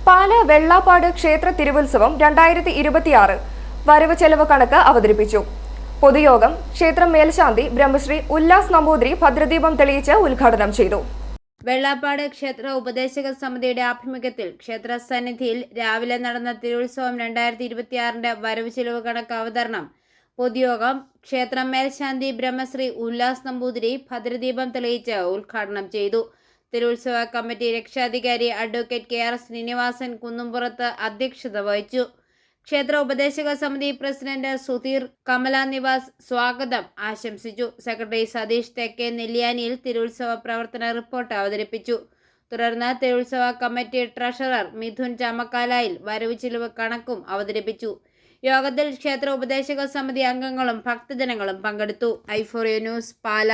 പാല വെള്ളാപ്പാട് ക്ഷേത്ര തിരുവുത്സവം 2026 വരവ് ചെലവ് കണക്ക് അവതരിപ്പിച്ചു. പൊതുയോഗം ക്ഷേത്രം മേൽശാന്തി ബ്രഹ്മശ്രീ ഉല്ലാസ് നമ്പൂതിരി ഭദ്രദീപം തെളിയിച്ച് ഉദ്ഘാടനം ചെയ്തു. വെള്ളാപ്പാട് ക്ഷേത്ര ഉപദേശക സമിതിയുടെ ആഭിമുഖ്യത്തിൽ ക്ഷേത്ര സന്നിധിയിൽ രാവിലെ നടന്ന തിരുവുത്സവം 2026 വരവ് ചെലവ് കണക്ക് അവതരണം, പൊതുയോഗം ക്ഷേത്രം മേൽശാന്തി ബ്രഹ്മശ്രീ ഉല്ലാസ് നമ്പൂതിരി ഭദ്രദീപം തെളിയിച്ച് ഉദ്ഘാടനം ചെയ്തു. തിരുവുത്സവ കമ്മിറ്റി രക്ഷാധികാരി അഡ്വക്കേറ്റ് KR ശ്രീനിവാസൻ കുന്നുംപുറത്ത് അധ്യക്ഷത വഹിച്ചു. ക്ഷേത്ര ഉപദേശക സമിതി പ്രസിഡന്റ് സുധീർ കമല നിവാസ് സ്വാഗതം ആശംസിച്ചു. സെക്രട്ടറി സതീഷ് തെക്കേ നെല്ലിയാനിയിൽ തിരുവുത്സവ പ്രവർത്തന റിപ്പോർട്ട് അവതരിപ്പിച്ചു. തുടർന്ന് തിരുവുത്സവ കമ്മിറ്റി ട്രഷറർ മിഥുൻ ചാമക്കാലായിൽ വരവ് ചിലവ് കണക്കും അവതരിപ്പിച്ചു. യോഗത്തിൽ ക്ഷേത്ര ഉപദേശക സമിതി അംഗങ്ങളും ഭക്തജനങ്ങളും പങ്കെടുത്തു. i4A ന്യൂസ്, പാല.